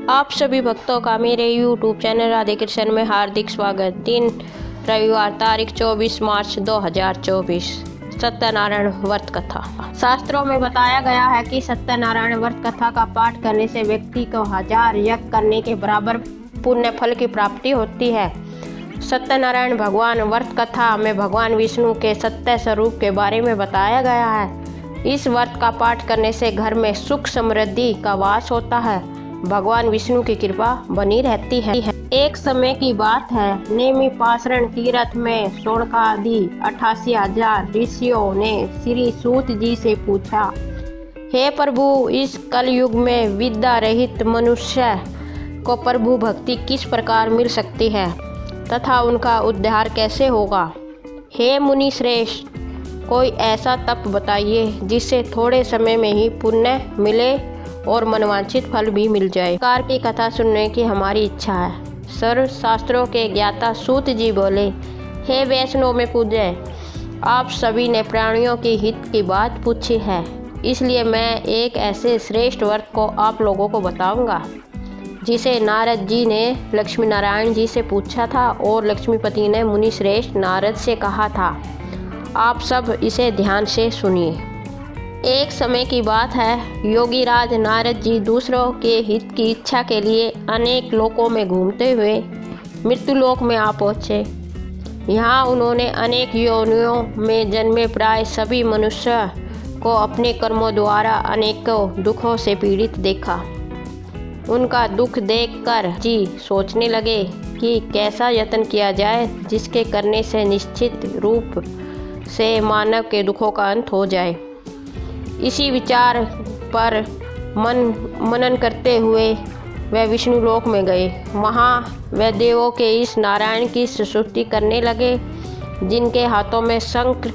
आप सभी भक्तों का मेरे YouTube चैनल राधे कृष्ण में हार्दिक स्वागत। दिन रविवार तारीख 24 मार्च 2024। सत्यनारायण व्रत कथा। शास्त्रों में बताया गया है कि सत्यनारायण व्रत कथा का पाठ करने से व्यक्ति को 1000 यज्ञ करने के बराबर पुण्य फल की प्राप्ति होती है। सत्यनारायण भगवान व्रत कथा में भगवान विष्णु के सत्य स्वरूप के बारे में बताया गया है। इस व्रत का पाठ करने से घर में सुख समृद्धि का वास होता है। भगवान विष्णु की कृपा बनी रहती है। एक समय की बात है, नेमी पाषाण तीर्थ में शौनकादि 88,000 ऋषियों ने श्री सूत जी से पूछा, हे प्रभु, इस कलयुग में विद्या रहित मनुष्य को प्रभु भक्ति किस प्रकार मिल सकती है तथा उनका उद्धार कैसे होगा। हे मुनि श्रेष्ठ, कोई ऐसा तप बताइए जिससे थोड़े समय में ही पुण्य मिले और मनवांछित फल भी मिल जाए। कार की कथा सुनने की हमारी इच्छा है। सर्व शास्त्रों के ज्ञाता सूत जी बोले, हे वैष्णव में पूज्य, आप सभी ने प्राणियों की हित की बात पूछी है, इसलिए मैं एक ऐसे श्रेष्ठ व्रत को आप लोगों को बताऊंगा जिसे नारद जी ने लक्ष्मी नारायण जी से पूछा था और लक्ष्मीपति ने मुनि श्रेष्ठ नारद से कहा था। आप सब इसे ध्यान से सुनिए। एक समय की बात है, योगीराज नारद जी दूसरों के हित की इच्छा के लिए अनेक लोकों में घूमते हुए मृत्युलोक में आ पहुँचे। यहाँ उन्होंने अनेक योनियों में जन्मे प्राय सभी मनुष्य को अपने कर्मों द्वारा अनेकों दुखों से पीड़ित देखा। उनका दुख देखकर जी सोचने लगे कि कैसा यत्न किया जाए जिसके करने से निश्चित रूप से मानव के दुखों का अंत हो जाए। इसी विचार पर मनन करते हुए वे विष्णु लोक में गए। वहाँ वे देवों के इस नारायण की स्तुति करने लगे, जिनके हाथों में शंख,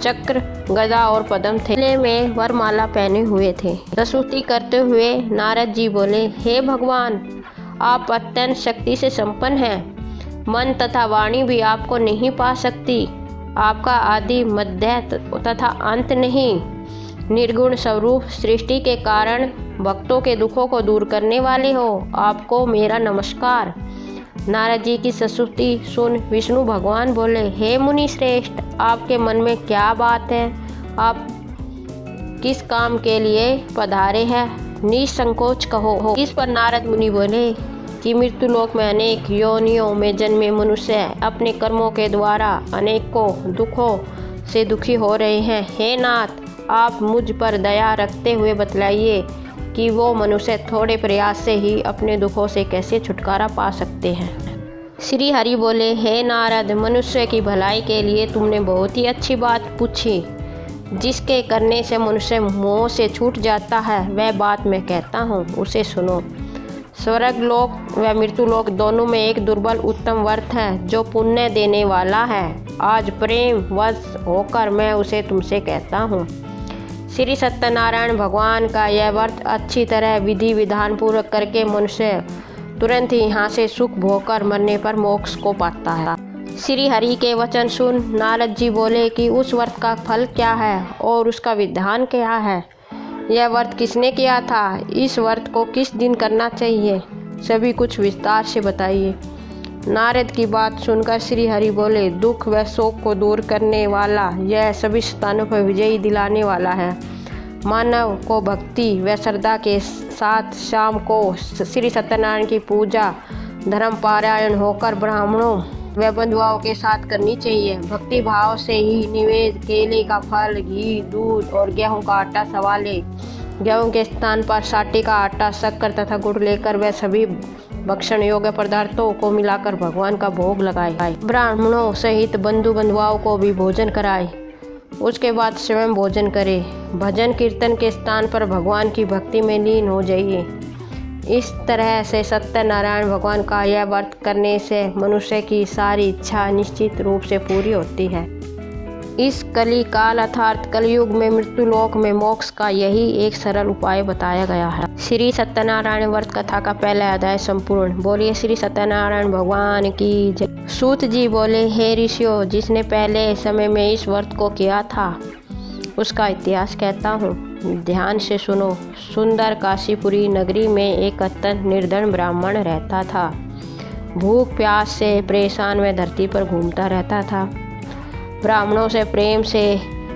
चक्र, गदा और पद्म थे। गले में वरमाला पहने हुए थे। स्तुति करते हुए नारद जी बोले, हे भगवान, आप अत्यंत शक्ति से संपन्न हैं। मन तथा वाणी भी आपको नहीं पा सकती। आपका आदि मध्य तथा अंत नहीं। निर्गुण स्वरूप सृष्टि के कारण भक्तों के दुखों को दूर करने वाले हो, आपको मेरा नमस्कार। नारद जी की स्तुति सुन विष्णु भगवान बोले, हे मुनि श्रेष्ठ, आपके मन में क्या बात है? आप किस काम के लिए पधारे हैं? निसंकोच कहो। इस पर नारद मुनि बोले कि मृत्युलोक में अनेक योनियों में जन्मे मनुष्य अपने कर्मों के द्वारा अनेकों दुखों से दुखी हो रहे हैं। हे नाथ, आप मुझ पर दया रखते हुए बतलाइए कि वो मनुष्य थोड़े प्रयास से ही अपने दुखों से कैसे छुटकारा पा सकते हैं। श्री हरि बोले, हे नारद, मनुष्य की भलाई के लिए तुमने बहुत ही अच्छी बात पूछी। जिसके करने से मनुष्य मोह से छूट जाता है, वह बात मैं कहता हूँ, उसे सुनो। स्वर्ग लोक व मृत्युलोक दोनों में एक दुर्बल उत्तम व्रत है जो पुण्य देने वाला है। आज प्रेम वश होकर मैं उसे तुमसे कहता हूँ। श्री सत्यनारायण भगवान का यह व्रत अच्छी तरह विधि विधान पूर्वक करके मनुष्य तुरंत ही यहाँ से सुख भोगकर मरने पर मोक्ष को पाता है। श्री हरि के वचन सुन नारद जी बोले कि उस व्रत का फल क्या है और उसका विधान क्या है। यह व्रत किसने किया था? इस व्रत को किस दिन करना चाहिए? सभी कुछ विस्तार से बताइए। नारद की बात सुनकर श्री हरि बोले, दुख व शोक को दूर करने वाला, यह सभी स्थानों पर विजयी दिलाने वाला है। मानव को भक्ति व श्रद्धा के साथ शाम को श्री सत्यनारायण की पूजा धर्म पारायण होकर ब्राह्मणों व बंधुओं के साथ करनी चाहिए। भक्ति भाव से ही निवेद केले का फल, घी, दूध और गेहूं का आटा सवाले। गेहूं के स्थान पर साटे का आटा, शक्कर तथा गुड़ लेकर वह सभी भक्षण योग्य पदार्थों को मिलाकर भगवान का भोग लगाए। ब्राह्मणों सहित बंधु बंधुओं को भी भोजन कराए। उसके बाद स्वयं भोजन करे। भजन कीर्तन के स्थान पर भगवान की भक्ति में लीन हो जाइए। इस तरह से सत्यनारायण भगवान का यह व्रत करने से मनुष्य की सारी इच्छा निश्चित रूप से पूरी होती है। इस कली काल अर्थात कलयुग में मृत्युलोक में मोक्ष का यही एक सरल उपाय बताया गया है। श्री सत्यनारायण व्रत कथा का पहला अध्याय संपूर्ण। बोलिए श्री सत्यनारायण भगवान की जय। सूत जी बोले, हे ऋषियों, जिसने पहले समय में इस व्रत को किया था उसका इतिहास कहता हूँ। ध्यान से सुनो। सुंदर काशीपुरी नगरी में एक अत्यंत निर्धन ब्राह्मण रहता था। भूख प्यास से परेशान वह धरती पर घूमता रहता था। ब्राह्मणों से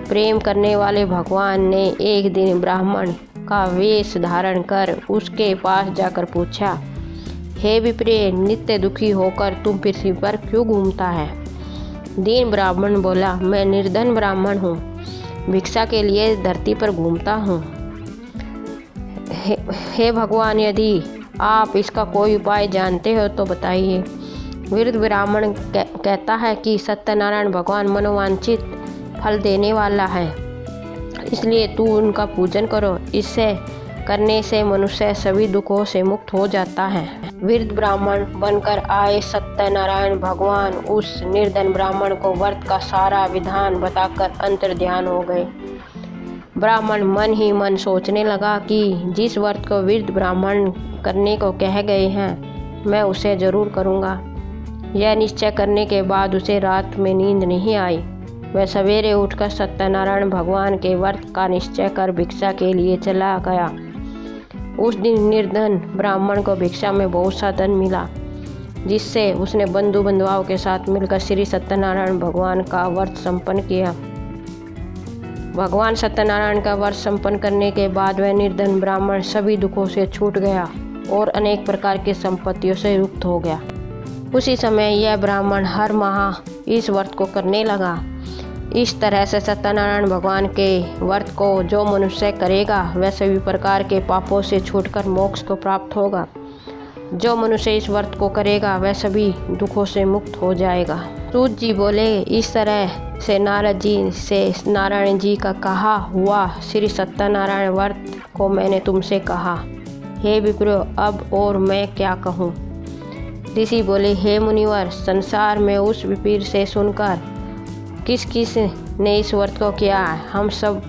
प्रेम करने वाले भगवान ने एक दिन ब्राह्मण का वेश धारण कर उसके पास जाकर पूछा, हे विप्रिय, नित्य दुखी होकर तुम पृथ्वी पर क्यों घूमता है? दीन ब्राह्मण बोला, मैं निर्धन ब्राह्मण हूँ, भिक्षा के लिए धरती पर घूमता हूँ। हे भगवान, यदि आप इसका कोई उपाय जानते हो तो बताइए। वृद्ध ब्राह्मण कहता है कि सत्यनारायण भगवान मनोवांछित फल देने वाला है, इसलिए तू उनका पूजन करो। इससे करने से मनुष्य सभी दुखों से मुक्त हो जाता है। वृद्ध ब्राह्मण बनकर आए सत्यनारायण भगवान उस निर्धन ब्राह्मण को व्रत का सारा विधान बताकर अंतर्ध्यान हो गए। ब्राह्मण मन ही मन सोचने लगा कि जिस व्रत को वृद्ध ब्राह्मण करने को कह गए हैं, मैं उसे जरूर करूँगा। यह निश्चय करने के बाद उसे रात में नींद नहीं आई। वह सवेरे उठकर सत्यनारायण भगवान के व्रत का निश्चय कर भिक्षा के लिए चला गया। उस दिन निर्धन ब्राह्मण को भिक्षा में बहुत सा धन मिला, जिससे उसने बंधु बंधुओं के साथ मिलकर श्री सत्यनारायण भगवान का व्रत संपन्न किया। भगवान सत्यनारायण का व्रत संपन्न करने के बाद वह निर्धन ब्राह्मण सभी दुखों से छूट गया और अनेक प्रकार की संपत्तियों से युक्त हो गया। उसी समय यह ब्राह्मण हर माह इस व्रत को करने लगा। इस तरह से सत्यनारायण भगवान के व्रत को जो मनुष्य करेगा वह सभी प्रकार के पापों से छूटकर मोक्ष को प्राप्त होगा। जो मनुष्य इस व्रत को करेगा वह सभी दुखों से मुक्त हो जाएगा। सूत जी बोले, इस तरह से नारद जी से नारायण जी का कहा हुआ श्री सत्यनारायण व्रत को मैंने तुमसे कहा। हे विप्रो, अब और मैं क्या कहूँ? ऋषि बोले, हे मुनिवर, संसार में उस विप्र से सुनकर किस किस ने इस व्रत को किया है, हम सब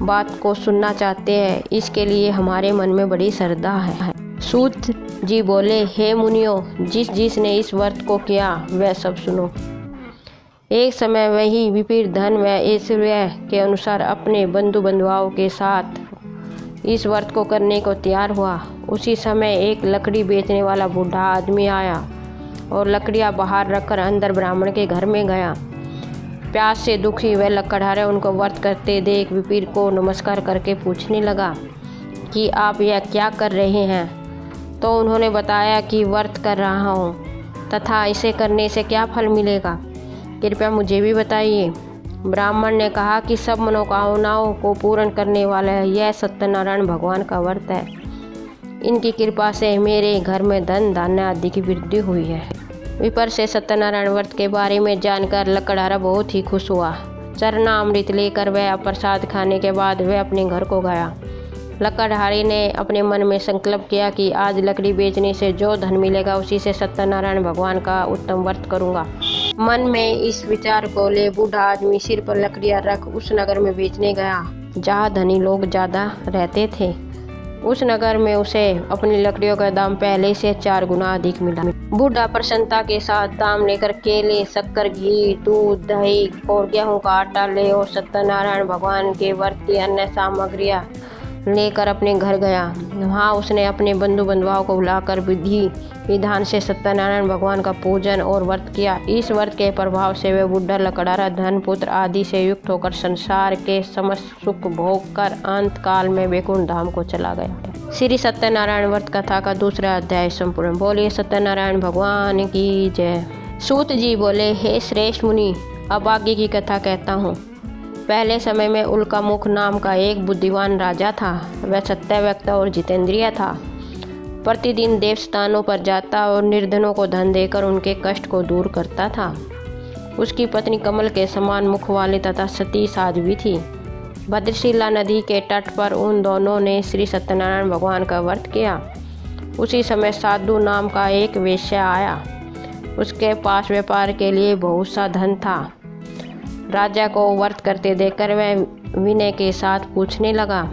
बात को सुनना चाहते हैं। इसके लिए हमारे मन में बड़ी श्रद्धा है। सूत जी बोले, हे मुनियों, जिस ने इस व्रत को किया वह सब सुनो। एक समय वही विप्र धन व ऐश्वर्य के अनुसार अपने बंधु बंधुओं के साथ इस व्रत को करने को तैयार हुआ। उसी समय एक लकड़ी बेचने वाला बूढ़ा आदमी आया और लकड़ियाँ बाहर रखकर अंदर ब्राह्मण के घर में गया। प्यास से दुखी वह लकड़हारे उनको व्रत करते देख विप्र को नमस्कार करके पूछने लगा कि आप यह क्या कर रहे हैं? तो उन्होंने बताया कि व्रत कर रहा हूँ तथा इसे करने से क्या फल मिलेगा, कृपया मुझे भी बताइए। ब्राह्मण ने कहा कि सब मनोकामनाओं को पूर्ण करने वाला है यह सत्यनारायण भगवान का व्रत है। इनकी कृपा से मेरे घर में धन धान्य आदि की वृद्धि हुई है। विप्र से सत्यनारायण व्रत के बारे में जानकर लकड़हारा बहुत ही खुश हुआ। चरणामृत लेकर वह प्रसाद खाने के बाद वह अपने घर को गया। लकड़हारे ने अपने मन में संकल्प किया कि आज लकड़ी बेचने से जो धन मिलेगा उसी से सत्यनारायण भगवान का उत्तम व्रत करूंगा। मन में इस विचार को ले बूढ़ा आदमी सिर पर लकड़ियां रख उस नगर में बेचने गया जहाँ धनी लोग ज़्यादा रहते थे। उस नगर में उसे अपनी लकड़ियों का दाम पहले से 4 गुना अधिक मिला। बूढ़ा प्रसन्नता के साथ दाम लेकर केले, शक्कर, घी, दूध, दही और गेहूं का आटा ले और सत्यनारायण भगवान के व्रत की अन्य सामग्रियां लेकर अपने घर गया। वहाँ उसने अपने बंधु बंधुओं को बुलाकर विधि विधान से सत्यनारायण भगवान का पूजन और व्रत किया। इस व्रत के प्रभाव से वह बूढ़ा लकड़हारा धन पुत्र आदि से युक्त होकर संसार के समस्त सुख भोग कर अंत काल में वैकुंठ धाम को चला गया। श्री सत्यनारायण व्रत कथा का दूसरा अध्याय संपूर्ण। बोलिए सत्यनारायण भगवान की जय। सूत जी बोले, हे श्रेष्ठ मुनि, अब आगे की कथा कहता हूँ। पहले समय में उल्कामुख नाम का एक बुद्धिमान राजा था। वह सत्यवक्ता और जितेंद्रिय था। प्रतिदिन देवस्थानों पर जाता और निर्धनों को धन देकर उनके कष्ट को दूर करता था। उसकी पत्नी कमल के समान मुख वाली तथा सती साध्वी थी। भद्रशिला नदी के तट पर उन दोनों ने श्री सत्यनारायण भगवान का व्रत किया। उसी समय साधु नाम का एक वेश्या आया। उसके पास व्यापार के लिए बहुत सा धन था। राजा को व्रत करते देखकर वह विनय के साथ पूछने लगा,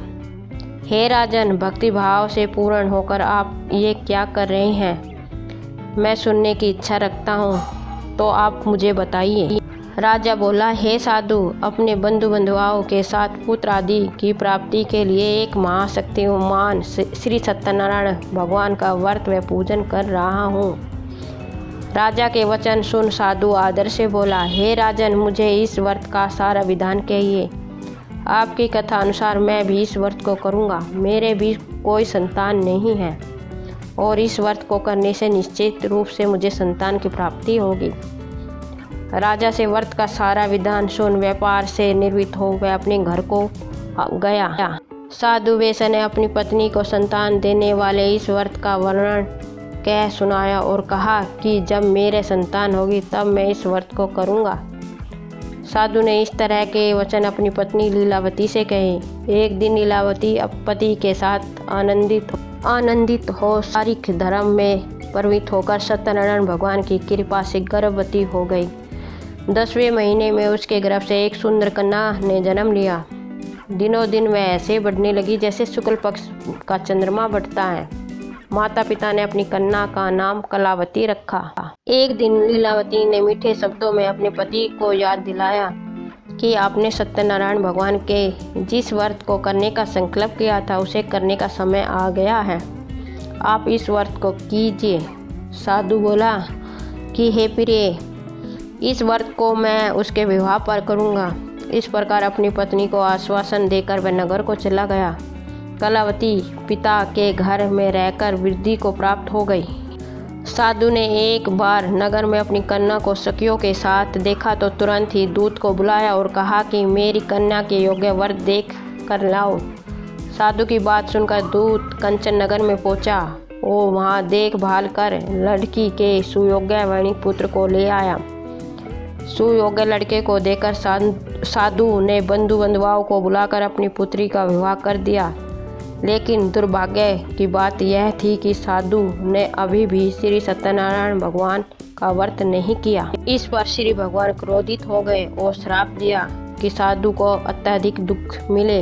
हे राजन, भक्ति भाव से पूर्ण होकर आप ये क्या कर रहे हैं? मैं सुनने की इच्छा रखता हूँ, तो आप मुझे बताइए। राजा बोला, हे साधु, अपने बंधु बंधुओं के साथ पुत्र आदि की प्राप्ति के लिए एक महाशक्तिमान श्री सत्यनारायण भगवान का व्रत व पूजन कर रहा हूँ। राजा के वचन सुन साधु आदर से बोला, हे राजन, मुझे इस व्रत का सारा विधान कहिए। आपकी कथा अनुसार मैं भी इस व्रत को करूँगा। मेरे भी कोई संतान नहीं है और इस व्रत को करने से निश्चित रूप से मुझे संतान की प्राप्ति होगी। राजा से व्रत का सारा विधान सुन व्यापार से निर्वृत्त हो वह अपने घर को गया। साधु वेश्या ने अपनी पत्नी को संतान देने वाले इस व्रत का वर्णन कह सुनाया और कहा कि जब मेरे संतान होगी तब मैं इस व्रत को करूँगा। साधु ने इस तरह के वचन अपनी पत्नी लीलावती से कहे। एक दिन लीलावती पति के साथ आनंदित हो शारीरिक धर्म में प्रवृत्त होकर सत्यनारायण भगवान की कृपा से गर्भवती हो गई। 10वें महीने में उसके गर्भ से एक सुंदर कन्या ने जन्म लिया। दिनों दिन वह ऐसे बढ़ने लगी जैसे शुक्ल पक्ष का चंद्रमा बढ़ता है। माता पिता ने अपनी कन्या का नाम कलावती रखा। एक दिन लीलावती ने मीठे शब्दों में अपने पति को याद दिलाया कि आपने सत्यनारायण भगवान के जिस व्रत को करने का संकल्प किया था उसे करने का समय आ गया है। आप इस व्रत को कीजिए। साधु बोला कि हे प्रिय, इस व्रत को मैं उसके विवाह पर करूँगा। इस प्रकार अपनी पत्नी को आश्वासन देकर वह नगर को चला गया। कलावती पिता के घर में रहकर वृद्धि को प्राप्त हो गई। साधु ने एक बार नगर में अपनी कन्या को सखियों के साथ देखा तो तुरंत ही दूत को बुलाया और कहा कि मेरी कन्या के योग्य वर देख कर लाओ। साधु की बात सुनकर दूत कंचन नगर में पहुंचा। वो वहां देखभाल कर लड़की के सुयोग्य वणिक पुत्र को ले आया। सुयोग्य लड़के को देखकर साधु ने बंधु बंधुओं को बुलाकर अपनी पुत्री का विवाह कर दिया। लेकिन दुर्भाग्य की बात यह थी कि साधु ने अभी भी श्री सत्यनारायण भगवान का व्रत नहीं किया। इस पर श्री भगवान क्रोधित हो गए और श्राप दिया कि साधु को अत्यधिक दुख मिले।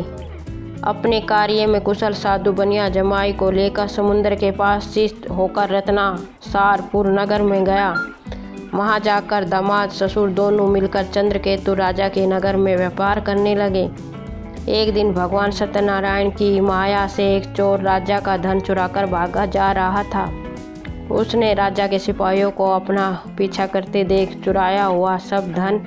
अपने कार्य में कुशल साधु बनिया जमाई को लेकर समुद्र के पास स्थित होकर रत्नासारपुर नगर में गया। वहां जाकर दामाद ससुर दोनों मिलकर चंद्रकेतु राजा के नगर में व्यापार करने लगे। एक दिन भगवान सत्यनारायण की माया से एक चोर राजा का धन चुराकर भागा जा रहा था। उसने राजा के सिपाहियों को अपना पीछा करते देख चुराया हुआ सब धन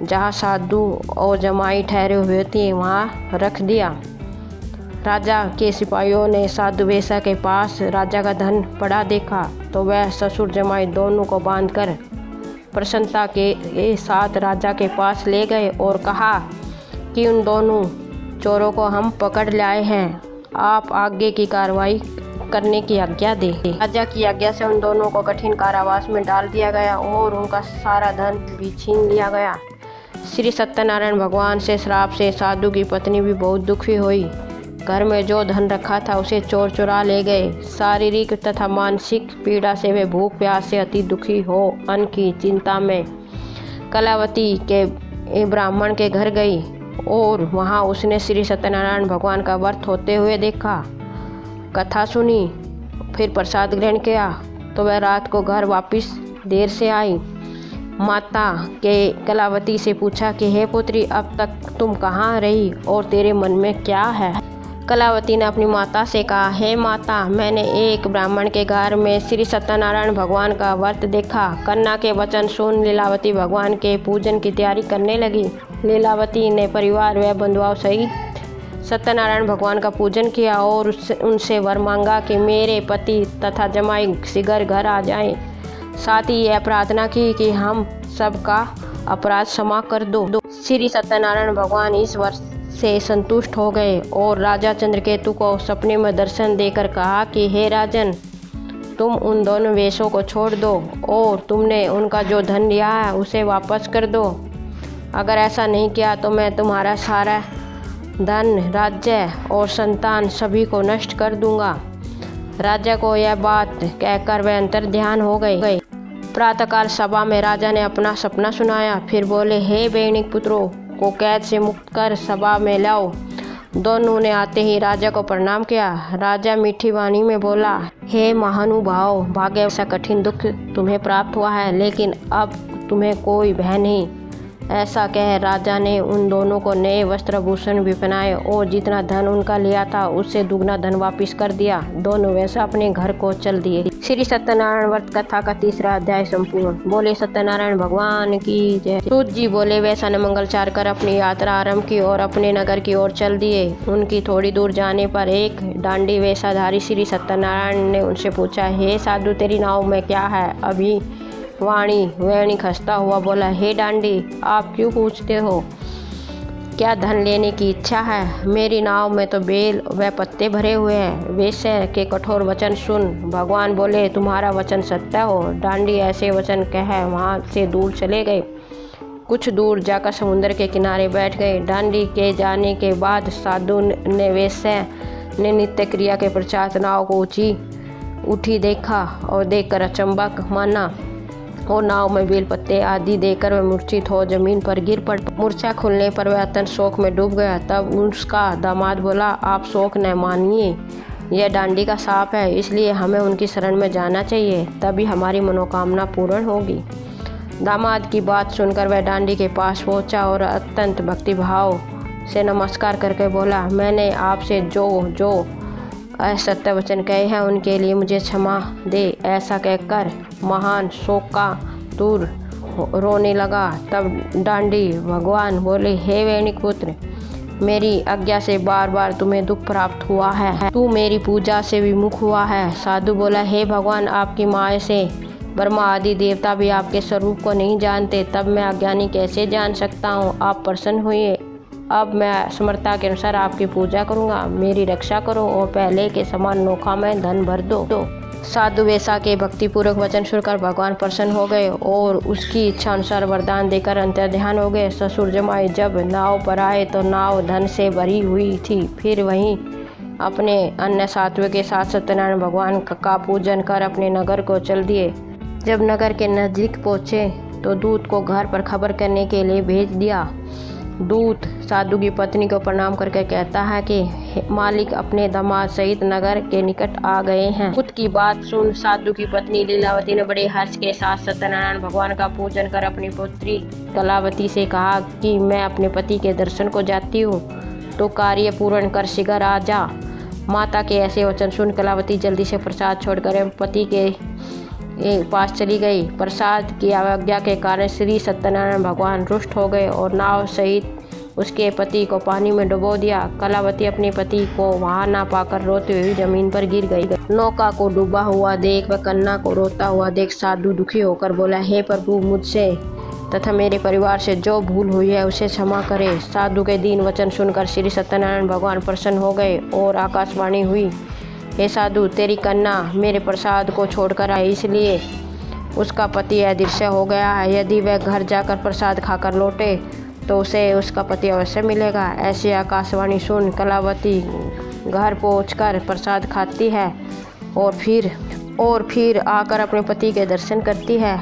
जहाँ साधु और जमाई ठहरे हुए थे वहाँ रख दिया। राजा के सिपाहियों ने साधु वेश्या के पास राजा का धन पड़ा देखा तो वह ससुर जमाई दोनों को बांधकर प्रसन्नता के साथ राजा के पास ले गए और कहा कि उन दोनों चोरों को हम पकड़ लाए हैं, आप आगे की कार्रवाई करने की आज्ञा दें। राजा की आज्ञा से उन दोनों को कठिन कारावास में डाल दिया गया और उनका सारा धन भी छीन लिया गया। श्री सत्यनारायण भगवान से श्राप से साधु की पत्नी भी बहुत दुखी हुई। घर में जो धन रखा था उसे चोर चुरा ले गए। शारीरिक तथा मानसिक पीड़ा से वे भूख प्यास से अति दुखी हो अन्न की चिंता में कलावती के ब्राह्मण के घर गई और वहां उसने श्री सत्यनारायण भगवान का व्रत होते हुए देखा। कथा सुनी, फिर प्रसाद ग्रहण किया तो वह रात को घर वापस देर से आई। माता के कलावती से पूछा कि हे पुत्री, अब तक तुम कहाँ रही और तेरे मन में क्या है। कलावती ने अपनी माता से कहा, हे माता, मैंने एक ब्राह्मण के घर में श्री सत्यनारायण भगवान का व्रत देखा। कन्या के वचन सुन लीलावती भगवान के पूजन की तैयारी करने लगी। लीलावती ने परिवार व बंधुओं सहित सत्यनारायण भगवान का पूजन किया और उनसे वर मांगा कि मेरे पति तथा जमाई शीघ्र घर आ जाएं। साथ ही यह प्रार्थना की कि हम सबका अपराध क्षमा कर दो। श्री सत्यनारायण भगवान इस वर्ष से संतुष्ट हो गए और राजा चंद्रकेतु को सपने में दर्शन देकर कहा कि हे राजन, तुम उन दोनों वेश्यों को छोड़ दो और तुमने उनका जो धन लिया है उसे वापस कर दो। अगर ऐसा नहीं किया तो मैं तुम्हारा सारा धन, राज्य और संतान सभी को नष्ट कर दूंगा। राजा को यह बात कहकर वह अंतर ध्यान हो गए। प्रातःकाल सभा में राजा ने अपना सपना सुनाया। फिर बोले, हे वैणिक पुत्रों को कैद से मुक्त कर सभा में लाओ। दोनों ने आते ही राजा को प्रणाम किया। राजा मीठी वाणी में बोला, हे महानुभाव, भाग्य ऐसा कठिन दुख तुम्हें प्राप्त हुआ है, लेकिन अब तुम्हें कोई भय नहीं। ऐसा कह राजा ने उन दोनों को नए वस्त्रभूषण भी पहनाए और जितना धन उनका लिया था उससे दुगना धन वापस कर दिया। दोनों वैसा अपने घर को चल दिए। श्री सत्यनारायण व्रत कथा का 3रा अध्याय संपूर्ण। बोले सत्यनारायण भगवान की जय। सूत जी बोले वैसा ने मंगलचार कर अपनी यात्रा आरंभ की और अपने नगर की ओर चल दिए। उनकी थोड़ी दूर जाने पर एक डांडी वेशधारी श्री सत्यनारायण ने उनसे पूछा, हे साधु, तेरी नाव में क्या है? अभी वेणी खसता हुआ बोला, हे डांडी, आप क्यों पूछते हो? क्या धन लेने की इच्छा है? मेरी नाव में तो बेल व पत्ते भरे हुए हैं। वेश्या के कठोर वचन सुन भगवान बोले, तुम्हारा वचन सत्य हो। डांडी ऐसे वचन कह वहाँ से दूर चले गए। कुछ दूर जाकर समुद्र के किनारे बैठ गए। डांडी के जाने के बाद साधु ने वेश्या ने नित्य क्रिया के पश्चात नाव को उठी देखा और देखकर अचंभा माना और नाव में बेल पत्ते आदि देकर वह मूर्छित हो जमीन पर गिर पड़। मूर्छा खुलने पर वह अत्यंत शोक में डूब गया। तब उसका दामाद बोला, आप शोक न मानिए, यह डांडी का साप है, इसलिए हमें उनकी शरण में जाना चाहिए, तभी हमारी मनोकामना पूर्ण होगी। दामाद की बात सुनकर वह डांडी के पास पहुंचा और अत्यंत भक्तिभाव से नमस्कार करके बोला, मैंने आपसे जो असत्य वचन कहे हैं उनके लिए मुझे क्षमा दे। ऐसा कहकर महान शोकातुर रोने लगा। तब डांडी भगवान बोले, हे वैणिक पुत्र, मेरी आज्ञा से बार बार तुम्हें दुख प्राप्त हुआ है, तू मेरी पूजा से विमुख हुआ है। साधु बोला, हे भगवान, आपकी माया से ब्रह्मा आदि देवता भी आपके स्वरूप को नहीं जानते, तब मैं अज्ञानी कैसे जान सकता हूँ? आप प्रसन्न हुए, अब मैं समर्था के अनुसार आपकी पूजा करूँगा। मेरी रक्षा करो और पहले के समान नोखा में धन भर दो। साधु वेशा के भक्तिपूर्वक वचन सुनकर भगवान प्रसन्न हो गए और उसकी इच्छा अनुसार वरदान देकर अंतर्ध्यान हो गए। ससुर जमाई जब नाव पर आए तो नाव धन से भरी हुई थी। फिर वहीं अपने अन्य साथियों के साथ सत्यनारायण भगवान का पूजन कर अपने नगर को चल दिए। जब नगर के नज़दीक पहुँचे तो दूत को घर पर खबर करने के लिए भेज दिया। दूत साधु की पत्नी को प्रणाम करके कहता है कि मालिक अपने दामाद सहित नगर के निकट आ गए हैं। खुद की बात सुन साधु की पत्नी लीलावती ने बड़े हर्ष के साथ सत्यनारायण भगवान का पूजन कर अपनी पुत्री कलावती से कहा कि मैं अपने पति के दर्शन को जाती हूँ, तो कार्य पूर्ण कर शीघ्र आ जा। माता के ऐसे वचन सुन कलावती जल्दी से प्रसाद छोड़कर पति के पास चली गई। प्रसाद की अवज्ञा के कारण श्री सत्यनारायण भगवान रुष्ट हो गए और नाव सहित उसके पति को पानी में डुबो दिया। कलावती अपने पति को वहां ना पाकर रोते हुए जमीन पर गिर गई। नौका को डूबा हुआ देख व कन्या को रोता हुआ देख साधु दुखी होकर बोला, हे प्रभु, मुझसे तथा मेरे परिवार से जो भूल हुई है उसे क्षमा करे। साधु के दीन वचन सुनकर श्री सत्यनारायण भगवान प्रसन्न हो गए और आकाशवाणी हुई, हे साधु, तेरी कन्या मेरे प्रसाद को छोड़कर आई, इसलिए उसका पति अदृश्य हो गया है। यदि वह घर जाकर प्रसाद खाकर लौटे तो उसे उसका पति अवश्य मिलेगा। ऐसी आकाशवाणी सुन कलावती घर पहुंचकर प्रसाद खाती है और फिर आकर अपने पति के दर्शन करती है।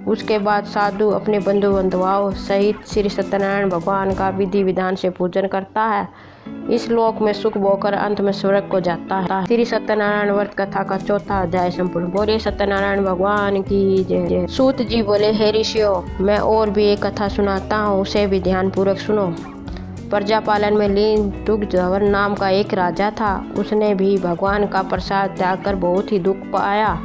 उसके बाद साधु अपने बंधु बांधवों सहित श्री सत्यनारायण भगवान का विधि विधान से पूजन करता है। इस लोक में सुख भोगकर अंत में स्वर्ग को जाता है। श्री सत्यनारायण व्रत कथा का 4था अध्याय संपूर्ण। बोले सत्यनारायण भगवान की जय। सूत जी बोले, हे ऋषियों, मैं और भी एक कथा सुनाता हूँ, उसे भी ध्यान पूर्वक सुनो। प्रजा पालन में लीन दुग्धधवन नाम का एक राजा था। उसने भी भगवान का प्रसाद त्याग कर बहुत ही दुख पाया।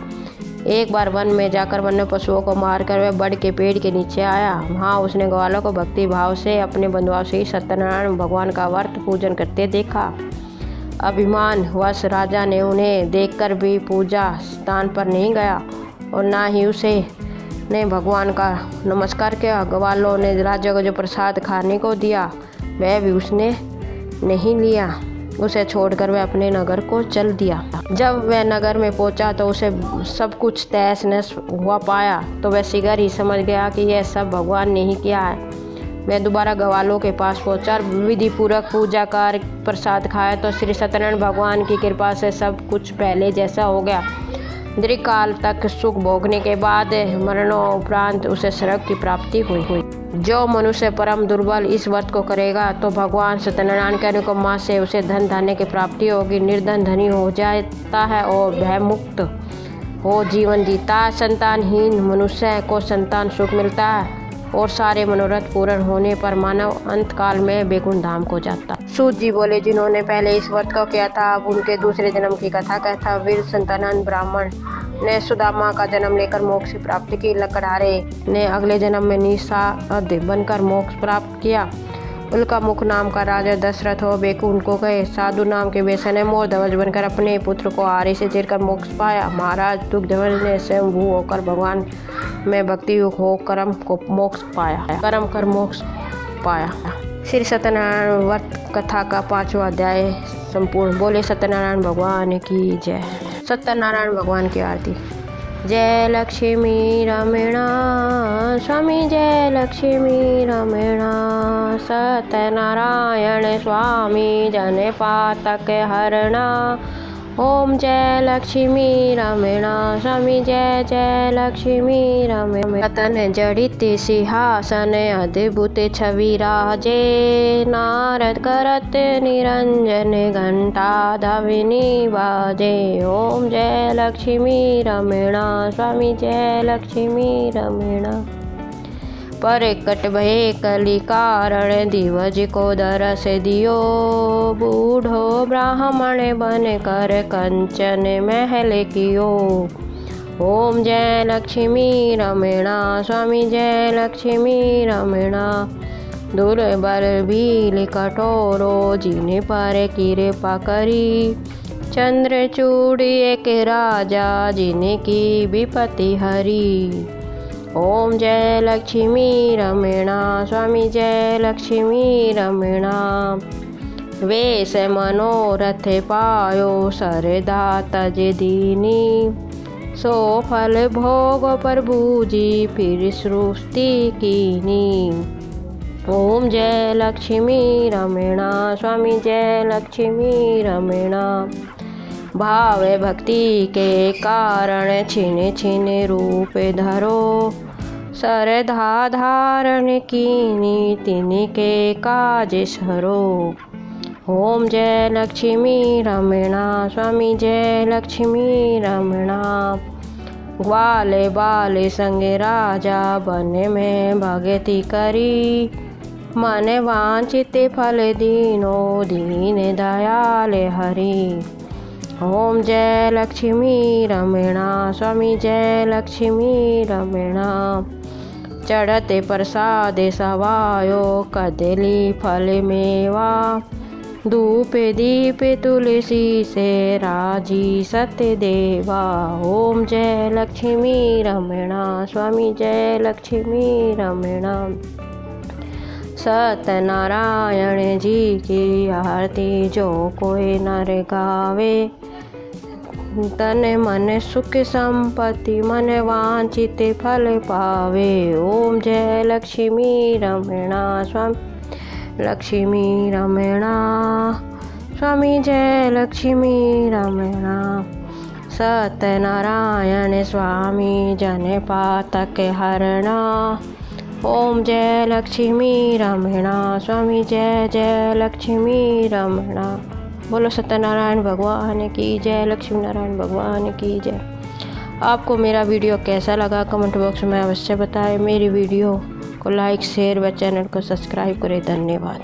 एक बार वन में जाकर वन्य पशुओं को मारकर वह बड़ के पेड़ के नीचे आया। वहाँ उसने ग्वालों को भक्ति भाव से अपने बंधुओं से सत्यनारायण भगवान का व्रत पूजन करते देखा। अभिमान वश राजा ने उन्हें देखकर भी पूजा स्थान पर नहीं गया और ना ही उसे ने भगवान का नमस्कार किया। ग्वालों ने राजा को जो प्रसाद खाने को दिया वह भी उसने नहीं लिया। उसे छोड़कर वह अपने नगर को चल दिया। जब वह नगर में पहुंचा तो उसे सब कुछ तहस नहस हुआ पाया, तो वह शीघ्र ही समझ गया कि यह सब भगवान ने ही किया है। वह दोबारा ग्वालों के पास पहुंचा, विधि पूर्वक पूजा कर प्रसाद खाया तो श्री सत्यनारायण भगवान की कृपा से सब कुछ पहले जैसा हो गया। दीर्घ काल तक सुख भोगने के बाद मरणोपरांत उसे स्वर्ग की प्राप्ति हुई। जो मनुष्य परम दुर्बल इस व्रत को करेगा तो भगवान सत्यनारायण के अनुकंपा से उसे धन धान्य की प्राप्ति होगी। निर्धन धनी हो जाता है और भय मुक्त हो जीवन जीता है। संतानहीन मनुष्य को संतान सुख मिलता है और सारे मनोरथ पूर्ण होने पर मानव अंत काल में वैकुंठ धाम को जाता। सूत जी बोले, जिन्होंने पहले इस व्रत को किया था अब उनके दूसरे जन्म की कथा कहता। वीर संतानंद ब्राह्मण ने सुदामा का जन्म लेकर मोक्ष की प्राप्ति की। लकड़हारे ने अगले जन्म में निषाद बनकर मोक्ष प्राप्त किया। उल्का मुख नाम का राजा दशरथ हो वैकुंठ को गए। साधु नाम के बेसन ने मोर ध्वज बनकर अपने पुत्र को आरे से चीरकर मोक्ष पाया। महाराज दुग्धध्वज ने स्वयं भू होकर भगवान में भक्ति युक्त हो कर्म को मोक्ष पाया, कर्म कर मोक्ष पाया। श्री सत्यनारायण व्रत कथा का 5वां अध्याय संपूर्ण। बोले सत्यनारायण भगवान की जय। सत्यनारायण भगवान की आरती। जय लक्ष्मी रमणा स्वामी, जय लक्ष्मी रमणा। सत्यनारायण स्वामी जन पातक हरणा। ओम जय लक्ष्मी रमणा स्वामी, जय जय लक्ष्मी रमणा। रतन जड़ित सिंहासन अद्भुत छवि राजे। नारद करत निरंजन घंटा धवनी बाजे। ओम जय लक्ष्मी रमणा स्वामी, जय लक्ष्मी रमणा। परकट भय कली कारण दिवज को दरस दियो। बूढ़ो ब्राह्मण बन कर कंचन महल कियो। ओम जय लक्ष्मी रमणा स्वामी, जय लक्ष्मी रमणा। दुर्बल भील कठोरो जिन पर कृपा करी। चंद्रचूड़ एक राजा जिनकी विपत्ति हरी। ओम जय लक्ष्मी रमणा स्वामी, जय लक्ष्मी रमणा। वेश मनोरथ पायो सरदा तज दीनी। सो फल भोग प्रभु जी फिर सृष्टि कीनी। ओम जय लक्ष्मी रमणा स्वामी, जय लक्ष्मी रमणा। भाव भक्ति के कारण छिन छिन रूप धरो। सरधा धारण कीनी तिनके काज सरो। ओम जय लक्ष्मी रमणा स्वामी, जय लक्ष्मी रमणा। ग्वाल बाल संग राजा बन में भगति करी। मन वांछित फल दीनो दीन दयाल हरि। ओम जय लक्ष्मी रमणा स्वामी, जय लक्ष्मी रमणा। चढ़ते प्रसाद सवायो कदली फल मेवा। धूप दीप तुलसी से राजी सत्य देवा। ओम जय लक्ष्मी रमणा स्वामी, जय लक्ष्मी रमणा। सत्यनारायण जी की आरती जो कोई नर गावे। तन मन सुख संपत्ति मन वांछित फल पावे। ओम जय लक्ष्मी रमणा स्वामी, लक्ष्मी रमणा स्वामी, जय लक्ष्मी रमणा। सत्यनारायण स्वामी जन पातक हरणा। ओम जय लक्ष्मी रमणा स्वामी, जय जय लक्ष्मी रमणा। बोलो सत्यनारायण भगवान की जय, लक्ष्मी नारायण भगवान की जय। आपको मेरा वीडियो कैसा लगा कमेंट बॉक्स में अवश्य बताएं। मेरी वीडियो को लाइक शेयर व चैनल को सब्सक्राइब करें। धन्यवाद।